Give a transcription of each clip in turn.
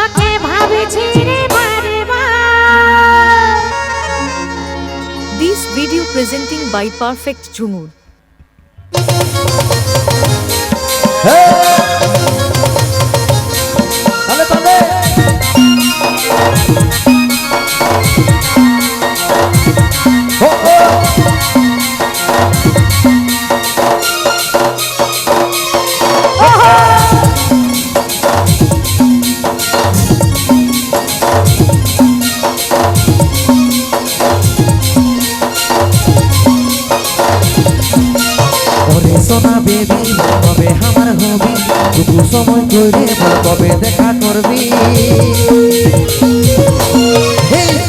তোকে ভাবছি রে বারবার। This video presenting by Perfect Jhumur. সোনা বেবি কবে আমার হবি টুকু সময় করে কবে দেখা করবি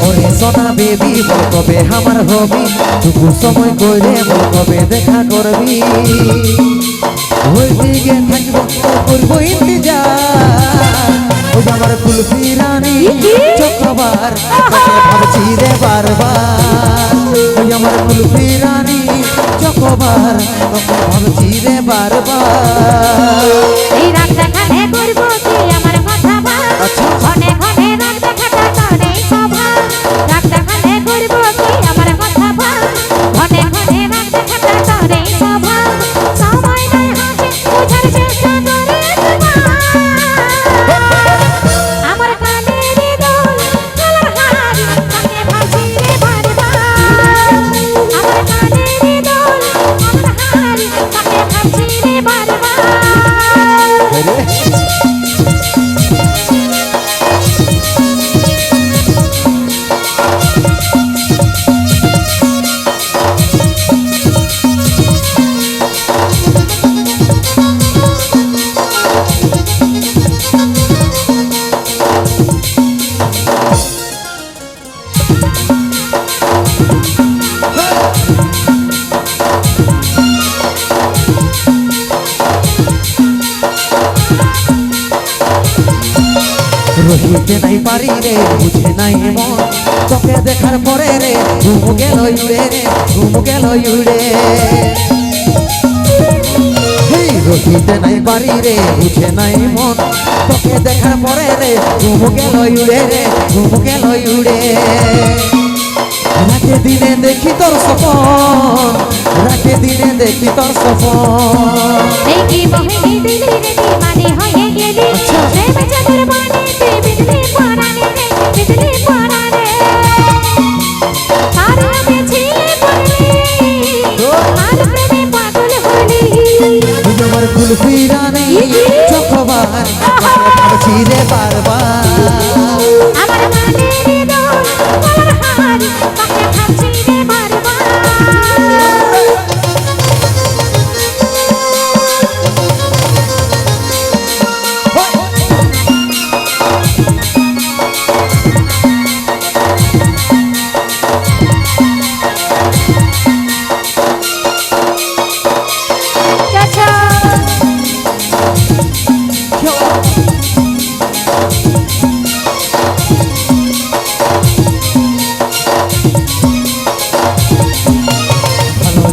ওরে সোনা বেবি কবে আমার হবি টুকু সময় করে কবে দেখা করবি ওই দিকে থাকবো করবো ইন্তজার ওই আমার কুলফি রানী চক্রবার তাকে ভাবছি রে বারবার ওই আমার কুলফি রানী চক্রবার তোকে ভাবছি রে বারবার এই রাত দেখানে করবো তুই আমার কথা বল ঘনে ঘনে রাত দেখাটা করে সভা রাত দেখানে করবো তুই আমার কথা বল ঘনে ঘনে রাত দেখাটা করে সভা সময় নাই হাতে বুঝার চেষ্টা করে আমার কানের দোল গলার হার তোকে ভাবছি রে বারবার আমার কানের দোল গলার হার তোকে ভাবছি রে বারবার রহিতে নাই পারি রে বুঝে নাই মন তোকে দেখার পরে রে ঘুম গেল উড়ে রে ঘুম গেল উড়ে রহিতে নাই পারি রে বুঝে নাই মন তোকে দেখার পরে রে ঘুম গেল উড়ে রে ঘুম গেল উড়ে রাতে দিনে দেখি তোর সপন রাতে দিনে দেখি তোর সপন দেখি বহিনী দিলি রে দিওয়ানি হয়ে গেলি প্রেম চাদর বানি তুই বিদলি পরানে রে বিদলি পরানে তার নামে ছিলে পড়লি আর প্রেমে পাগল হলি আমার কুলফি রানী চক্রবার ভাবছি রে বারবার আমার কানের দোল গলার হার তোকে ভাবছি রে বারবার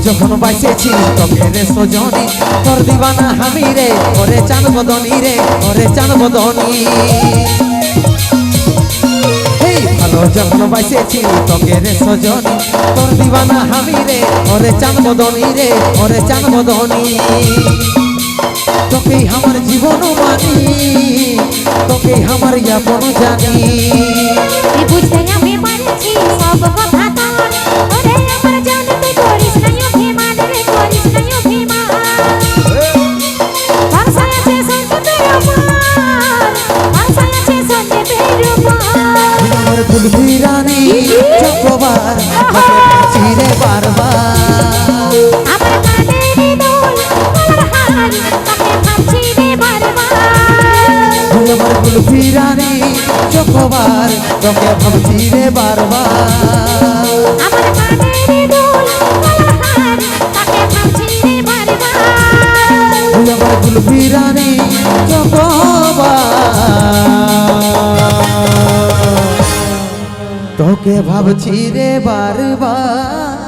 যখন বাইসেছি তোকে রে সজনী তোর দিবানা হামি রে ওরে চান বদনী রে ওরে চান বদনী ভালো যখন বাইসেছি তোকে রে সজনী তোর দিবানা হামি রে ওরে চান বদনী রে ওরে চান বদনী তোকে আমার জীবন মানি তোকে আমার আপন জানি বুঝতে আমি পারছি সব কথা তোর ওরে আমার জান তুই করিস না অভিমান রে করিস না অভিমান ভাষা আছে সঞ্জীবের রূপার ভাষা আছে সঞ্জীবের রূপার আমার কুলফি রানী চক্রবার ভাবছি রে বারবার আমার কানের দোল গলার হার তোকে ভাবছি রে বারবার আমার কুলফি রানী চক্রবার তোকে ভাবছি রে বারবার আমার কানের দোল গলার হার তোকে ভাবছি রে বারবার আমার কুলফি রানী চক্রবার তোকে ভাবছি রে বারবার।